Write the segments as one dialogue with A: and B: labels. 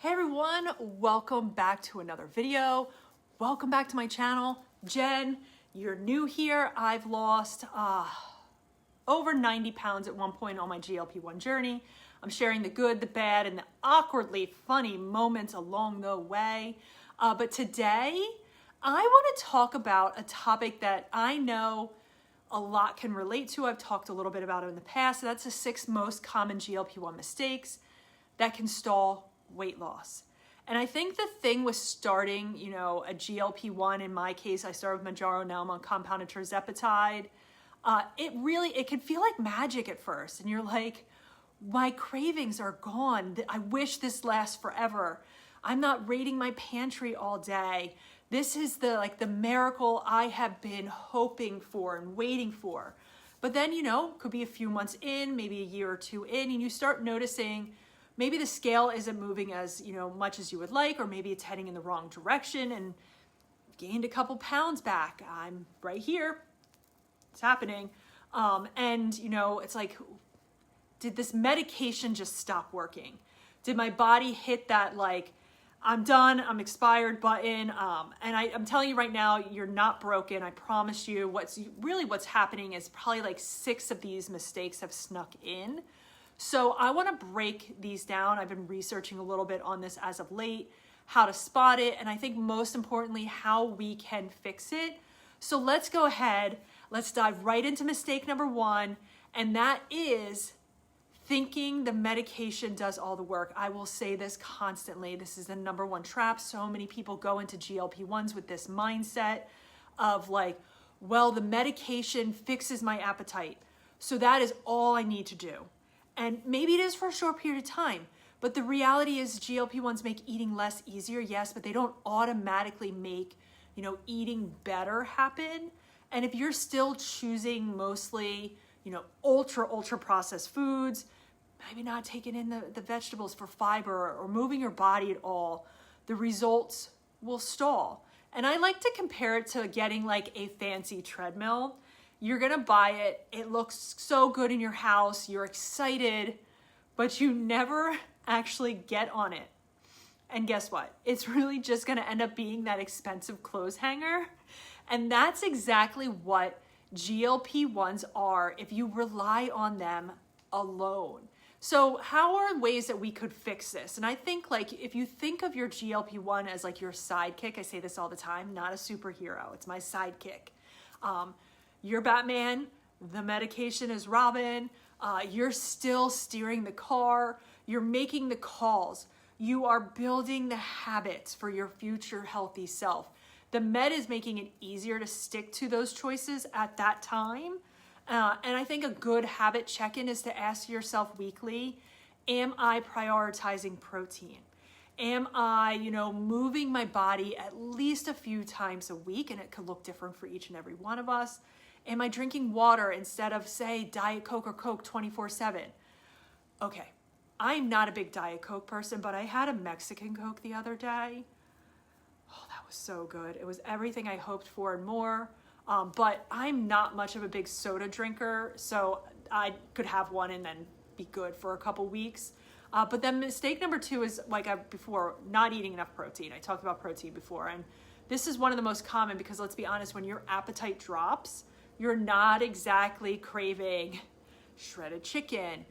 A: Hey everyone, welcome back to another video. Welcome back to my channel. Jen, you're new here. I've lost over 90 pounds at one point on my GLP-1 journey. I'm sharing the good, the bad, and the awkwardly funny moments along the way. But today, I want to talk about a topic that I know a lot can relate to. I've talked a little bit about it in the past. That's the 6 most common GLP-1 mistakes that can stall weight loss. And I think the thing with starting, a GLP-1, in my case, I started with Mounjaro, now I'm on compounded Tirzepatide. It can feel like magic at first. And you're like, my cravings are gone. I wish this lasts forever. I'm not raiding my pantry all day. This is the miracle I have been hoping for and waiting for. But then, could be a few months in, maybe a year or two in, and you start noticing maybe the scale isn't moving as, much as you would like, or maybe it's heading in the wrong direction and gained a couple pounds back. I'm right here. It's happening. It's like, did this medication just stop working? Did my body hit that, I'm done, I'm expired button? And I'm telling you right now, you're not broken. I promise you. What's happening is probably 6 of these mistakes have snuck in. So I want to break these down. I've been researching a little bit on this as of late, how to spot it, and I think most importantly, how we can fix it. So let's go ahead. Let's dive right into mistake number 1, and that is thinking the medication does all the work. I will say this constantly. This is the number 1 trap. So many people go into GLP-1s with this mindset of the medication fixes my appetite, so that is all I need to do. And maybe it is for a short period of time, but the reality is GLP-1s make eating less easier, yes, but they don't automatically make, eating better happen. And if you're still choosing mostly, ultra processed foods, maybe not taking in the vegetables for fiber or moving your body at all, the results will stall. And I like to compare it to getting a fancy treadmill. You're gonna buy it, it looks so good in your house, you're excited, but you never actually get on it. And guess what? It's really just gonna end up being that expensive clothes hanger. And that's exactly what GLP-1s are if you rely on them alone. So how are ways that we could fix this? And I think if you think of your GLP-1 as your sidekick, I say this all the time, not a superhero, it's my sidekick. You're Batman, the medication is Robin, you're still steering the car, you're making the calls, you are building the habits for your future healthy self. The med is making it easier to stick to those choices at that time. And I think a good habit check-in is to ask yourself weekly, am I prioritizing protein? Am I, moving my body at least a few times a week? And it could look different for each and every one of us. Am I drinking water instead of, say, Diet Coke or Coke 24/7? Okay, I'm not a big Diet Coke person, but I had a Mexican Coke the other day. Oh, that was so good. It was everything I hoped for and more. But I'm not much of a big soda drinker, so I could have one and then be good for a couple weeks. But then mistake number 2 is, before, not eating enough protein. I talked about protein before, and this is one of the most common because, let's be honest, when your appetite drops, you're not exactly craving shredded chicken,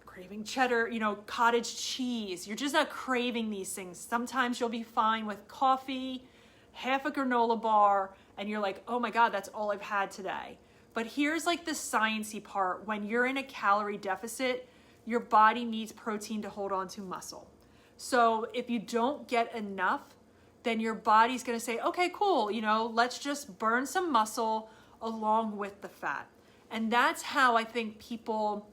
A: craving cheddar, cottage cheese. You're just not craving these things. Sometimes you'll be fine with coffee, half a granola bar, and you're like, oh my God, that's all I've had today. But here's the sciencey part. When you're in a calorie deficit, your body needs protein to hold on to muscle. So if you don't get enough, then your body's gonna say, okay, cool, let's just burn some muscle along with the fat. And that's how I think people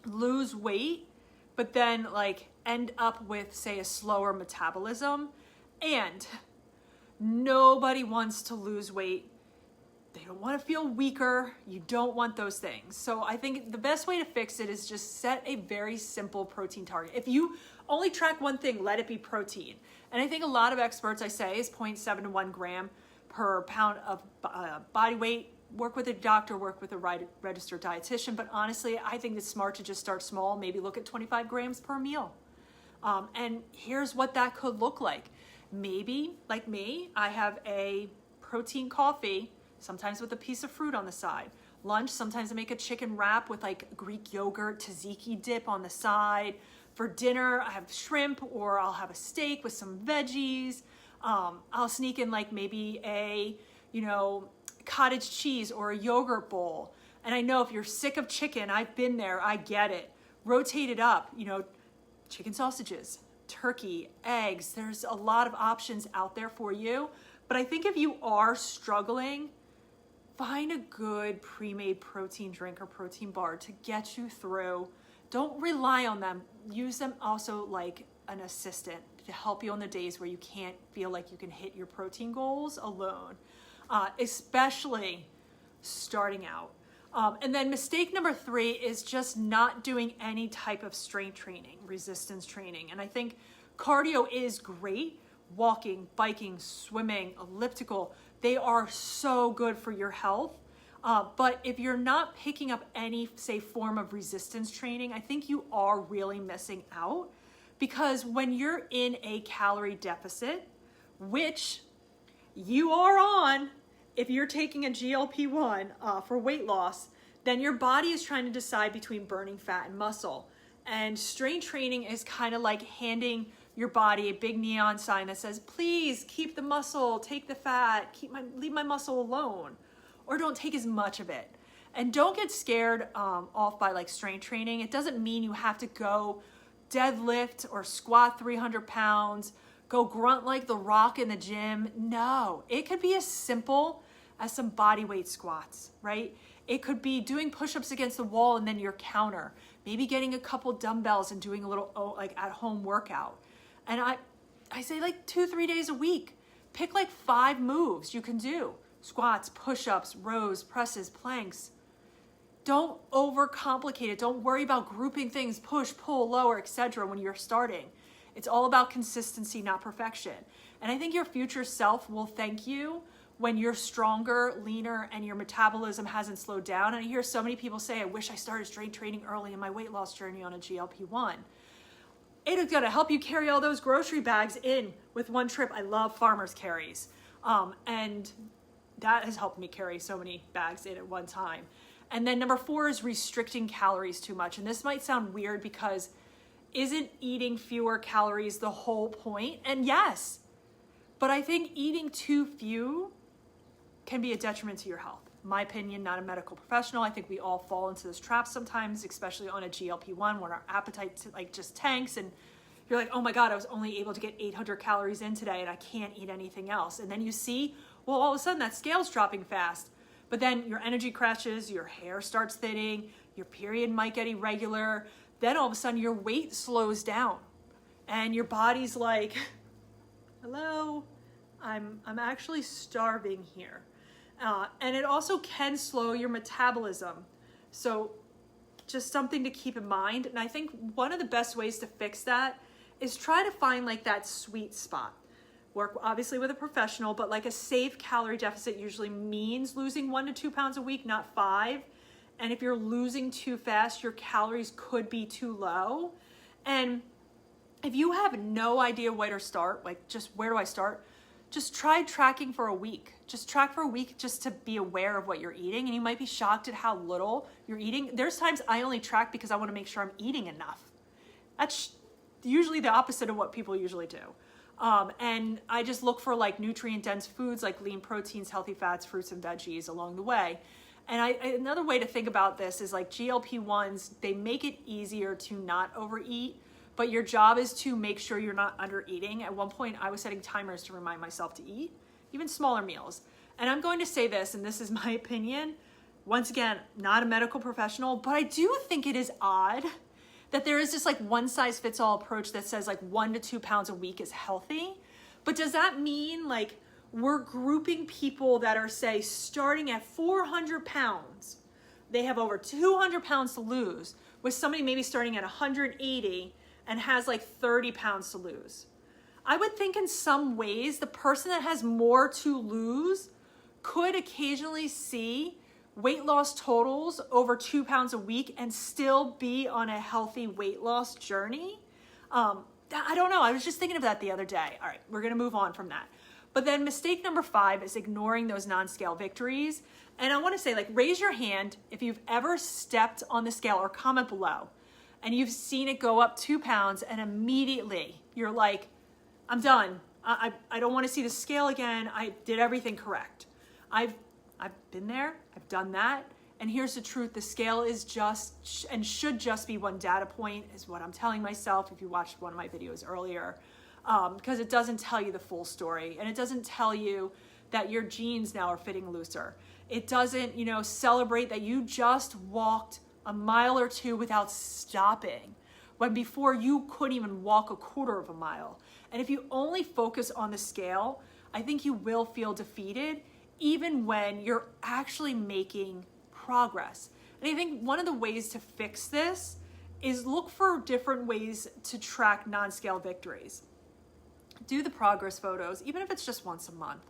A: lose weight, but then end up with, say, a slower metabolism. And nobody wants to lose weight. They don't want to feel weaker. You don't want those things. So I think the best way to fix it is just set a very simple protein target. If you only track one thing, let it be protein. And I think a lot of experts, I say, is 0.7 to 1 gram per pound of body weight. Work with a doctor, work with a registered dietitian. But honestly, I think it's smart to just start small. Maybe look at 25 grams per meal. And here's what that could look like. Maybe, like me, I have a protein coffee, sometimes with a piece of fruit on the side. Lunch, sometimes I make a chicken wrap with like Greek yogurt, tzatziki dip on the side. For dinner, I have shrimp, or I'll have a steak with some veggies. I'll sneak in like maybe a, cottage cheese or a yogurt bowl. And I know if you're sick of chicken, I've been there, I get it. Rotate it up, chicken sausages, turkey, eggs. There's a lot of options out there for you. But I think if you are struggling, find a good pre-made protein drink or protein bar to get you through. Don't rely on them. Use them also like an assistant to help you on the days where you can't feel like you can hit your protein goals alone, especially starting out. And then mistake number 3 is just not doing any type of strength training, resistance training. And I think cardio is great. Walking, biking, swimming, elliptical, they are so good for your health. But if you're not picking up any, say, form of resistance training, I think you are really missing out, because when you're in a calorie deficit, which you are on, if you're taking a GLP-1 for weight loss, then your body is trying to decide between burning fat and muscle. And strength training is kind of like handing your body a big neon sign that says, please keep the muscle, take the fat, leave my muscle alone, or don't take as much of it. And don't get scared off by like strength training. It doesn't mean you have to go deadlift or squat 300 pounds, go grunt like The Rock in the gym. No, it could be as simple as some body weight squats, right? It could be doing push-ups against the wall and then your counter, maybe getting a couple dumbbells and doing a little like at-home workout. And I say like 2-3 days a week, pick like 5 moves you can do. Squats, push-ups, rows, presses, planks. Don't overcomplicate it. Don't worry about grouping things, push, pull, lower, etc. when you're starting. It's all about consistency, not perfection. And I think your future self will thank you when you're stronger, leaner, and your metabolism hasn't slowed down. And I hear so many people say, I wish I started strength training early in my weight loss journey on a GLP-1. It is gonna help you carry all those grocery bags in with one trip. I love farmer's carries. And that has helped me carry so many bags in at one time. And then number 4 is restricting calories too much. And this might sound weird, because isn't eating fewer calories the whole point? And yes, but I think eating too few can be a detriment to your health. My opinion, not a medical professional. I think we all fall into this trap sometimes, especially on a GLP-1, when our appetite like just tanks and you're like, oh my God, I was only able to get 800 calories in today and I can't eat anything else. And then you see, well, all of a sudden that scale's dropping fast, but then your energy crashes, your hair starts thinning, your period might get irregular. Then all of a sudden your weight slows down and your body's like, hello, I'm actually starving here. And it also can slow your metabolism. So just something to keep in mind. And I think one of the best ways to fix that is try to find like that sweet spot. Work obviously with a professional, but like a safe calorie deficit usually means losing 1 to 2 pounds a week, not 5. And if you're losing too fast, your calories could be too low. And if you have no idea where to start, like just where do I start? Just try tracking for a week. Just track for a week just to be aware of what you're eating. And you might be shocked at how little you're eating. There's times I only track because I want to make sure I'm eating enough. That's usually the opposite of what people usually do. And I just look for like nutrient dense foods like lean proteins, healthy fats, fruits and veggies along the way. And another way to think about this is like GLP-1s, they make it easier to not overeat, but your job is to make sure you're not under eating. At one point, I was setting timers to remind myself to eat, even smaller meals. And I'm going to say this, and this is my opinion. Once again, not a medical professional, but I do think it is odd that there is this like one size fits all approach that says like 1 to 2 pounds a week is healthy. But does that mean like we're grouping people that are, say, starting at 400 pounds, they have over 200 pounds to lose, with somebody maybe starting at 180 and has like 30 pounds to lose? I would think in some ways the person that has more to lose could occasionally see weight loss totals over 2 pounds a week and still be on a healthy weight loss journey. I don't know. I was just thinking of that the other day. All right, we're going to move on from that. But then mistake number 5 is ignoring those non-scale victories. And I want to say, like, raise your hand if you've ever stepped on the scale, or comment below, and you've seen it go up 2 pounds and immediately you're like, I'm done. I don't want to see the scale again. I did everything correct. I've been there. I've done that. And here's the truth. The scale is just and should just be one data point, is what I'm telling myself if you watched one of my videos earlier, because it doesn't tell you the full story, and it doesn't tell you that your jeans now are fitting looser. It doesn't, celebrate that you just walked a mile or 2 without stopping, when before you couldn't even walk a quarter of a mile. And if you only focus on the scale, I think you will feel defeated, even when you're actually making progress. And I think one of the ways to fix this is look for different ways to track non-scale victories. Do the progress photos, even if it's just once a month.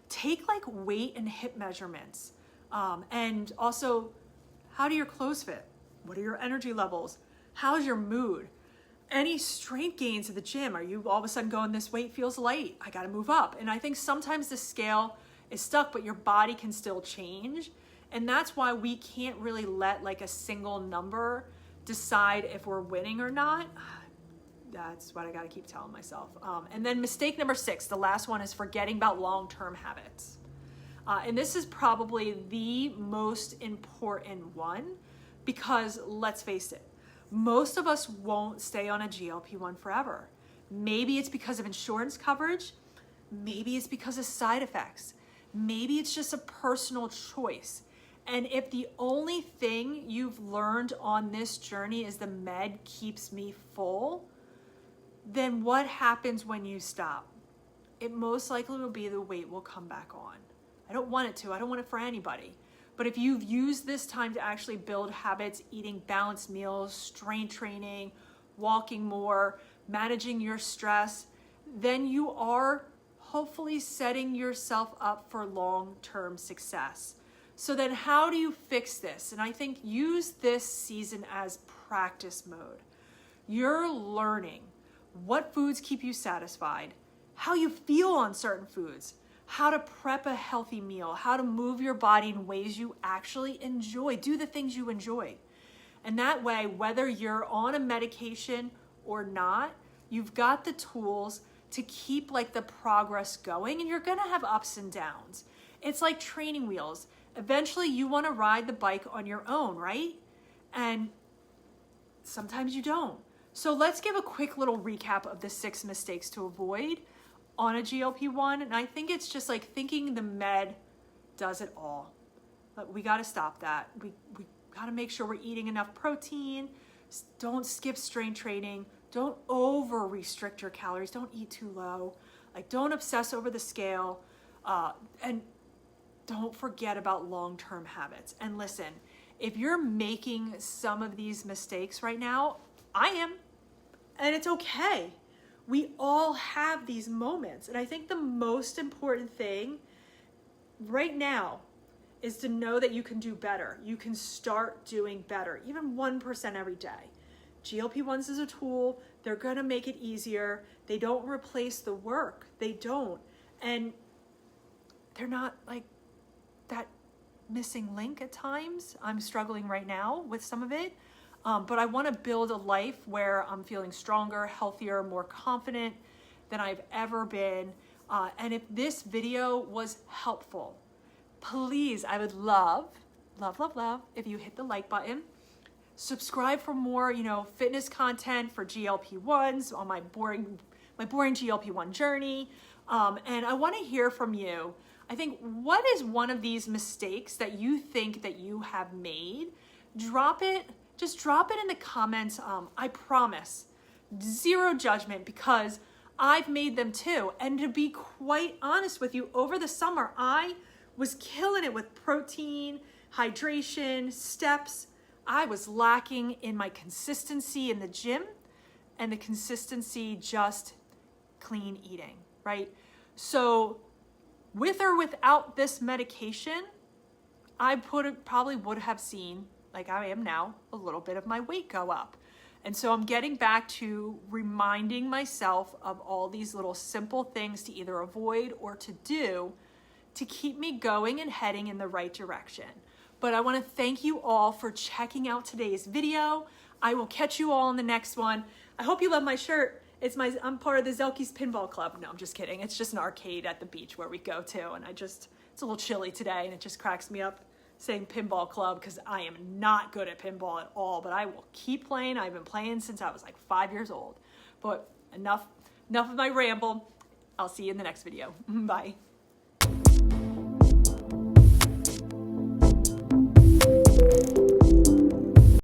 A: Take like weight and hip measurements. And also, how do your clothes fit? What are your energy levels? How's your mood? Any strength gains at the gym? Are you all of a sudden going, this weight feels light, I gotta move up? And I think sometimes the scale is stuck, but your body can still change. And that's why we can't really let like a single number decide if we're winning or not. That's what I got to keep telling myself. And then mistake number 6, the last one, is forgetting about long-term habits. And this is probably the most important one, because let's face it, most of us won't stay on a GLP-1 forever. Maybe it's because of insurance coverage. Maybe it's because of side effects. Maybe it's just a personal choice. And if the only thing you've learned on this journey is the med keeps me full, then what happens when you stop? It most likely will be the weight will come back on. I don't want it to. I don't want it for anybody. But if you've used this time to actually build habits, eating balanced meals, strength training, walking more, managing your stress, then you are hopefully setting yourself up for long-term success. So then how do you fix this? And I think use this season as practice mode. You're learning what foods keep you satisfied, how you feel on certain foods, how to prep a healthy meal, how to move your body in ways you actually enjoy. Do the things you enjoy. And that way, whether you're on a medication or not, you've got the tools to keep like the progress going, and you're gonna have ups and downs. It's like training wheels. Eventually you want to ride the bike on your own, right? And sometimes you don't. So let's give a quick little recap of the 6 mistakes to avoid on a GLP-1. And I think it's just like thinking the med does it all. But we got to stop that. We got to make sure we're eating enough protein. Don't skip strength training. Don't over restrict your calories. Don't eat too low. Like, don't obsess over the scale. And don't forget about long-term habits. And listen, if you're making some of these mistakes right now, I am, and it's okay. We all have these moments. And I think the most important thing right now is to know that you can do better. You can start doing better, even 1% every day. GLP-1s is a tool. They're gonna make it easier. They don't replace the work. They don't. And they're not like that missing link at times. I'm struggling right now with some of it, but I want to build a life where I'm feeling stronger, healthier, more confident than I've ever been. And if this video was helpful, please, I would love if you hit the like button. Subscribe for more, fitness content for GLP-1s on my boring GLP-1 journey. And I want to hear from you. I think, what is one of these mistakes that you think that you have made? Just drop it in the comments. I promise, zero judgment, because I've made them too. And to be quite honest with you, over the summer, I was killing it with protein, hydration, steps. I was lacking in my consistency in the gym and the consistency just clean eating, right? So with or without this medication, I probably would have seen, like I am now, a little bit of my weight go up. And so I'm getting back to reminding myself of all these little simple things to either avoid or to do to keep me going and heading in the right direction. But I want to thank you all for checking out today's video. I will catch you all in the next one. I hope you love my shirt. I'm part of the Zelke's Pinball Club. No, I'm just kidding. It's just an arcade at the beach where we go to. And it's a little chilly today and it just cracks me up saying Pinball Club because I am not good at pinball at all, but I will keep playing. I've been playing since I was like 5 years old. But enough of my ramble. I'll see you in the next video. Bye.